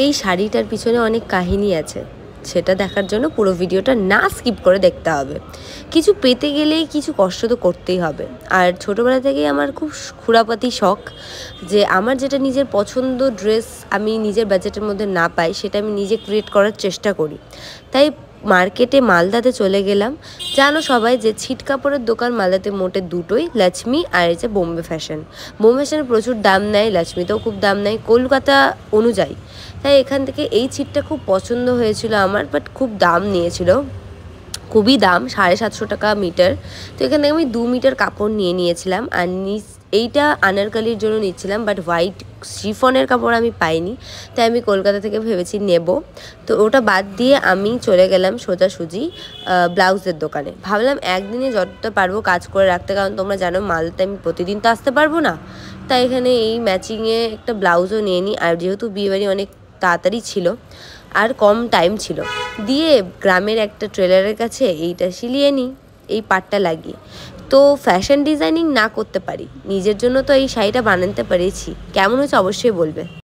এই শাড়িটার পিছনে অনেক কাহিনী আছে, সেটা দেখার জন্য পুরো ভিডিওটা না স্কিপ করে দেখতে হবে। কিছু পেতে গেলেই কিছু কষ্ট তো করতেই হবে। আর ছোটোবেলা থেকেই আমার খুব খুরাপাতি শখ যে আমার যেটা নিজের পছন্দ ড্রেস আমি নিজের বাজেটের মধ্যে না পাই সেটা আমি নিজে ক্রিয়েট করার চেষ্টা করি। তাই মার্কেটে মালদাতে চলে গেলাম। জানো সবাই যে ছিট কাপড়ের দোকান মালদাতে মোটে দুটোই, লক্ষ্মী আর এই যে বোম্বে ফ্যাশন। বোম্বে ফ্যাশনে প্রচুর দাম নেয়, লক্ষ্মীতেও খুব দাম নেয় কলকাতা অনুযায়ী। তাই এখান থেকে এই ছিটটা খুব পছন্দ হয়েছিল আমার, বাট খুব দাম নিয়েছিল, খুবই দাম, 750 টাকা মিটার। তো এখান থেকে আমি 2 মিটার কাপড় নিয়েছিলাম। আর এইটা আনারকালির জন্য নিচ্ছিলাম, বাট হোয়াইট শিফনের কাপড় আমি পাইনি, তাই আমি কলকাতা থেকে ভেবেছি নেব। তো ওটা বাদ দিয়ে আমি চলে গেলাম সোজাসুজি ব্লাউজের দোকানে। ভাবলাম একদিনে যতটা পারবো কাজ করে রাখতে, কারণ তোমরা জানো মালদাতে আমি প্রতিদিন তো আসতে পারবো না। তাই এখানে এই ম্যাচিংয়ে একটা ব্লাউজও নিয়ে নিই। আর যেহেতু বিয়েবাড়ি অনেক তাড়াতাড়ি ছিল আর কম টাইম ছিল, দিয়ে গ্রামের একটা টেলারের কাছে এইটা সিলিয়ে নিই, এই পাটটা লাগিয়ে। তো ফ্যাশন ডিজাইনিং না করতে পারি, নিজের জন্য তো এই শাড়িটা বানাতে পেরেছি। কেমন হয়েছে অবশ্যই বলবে।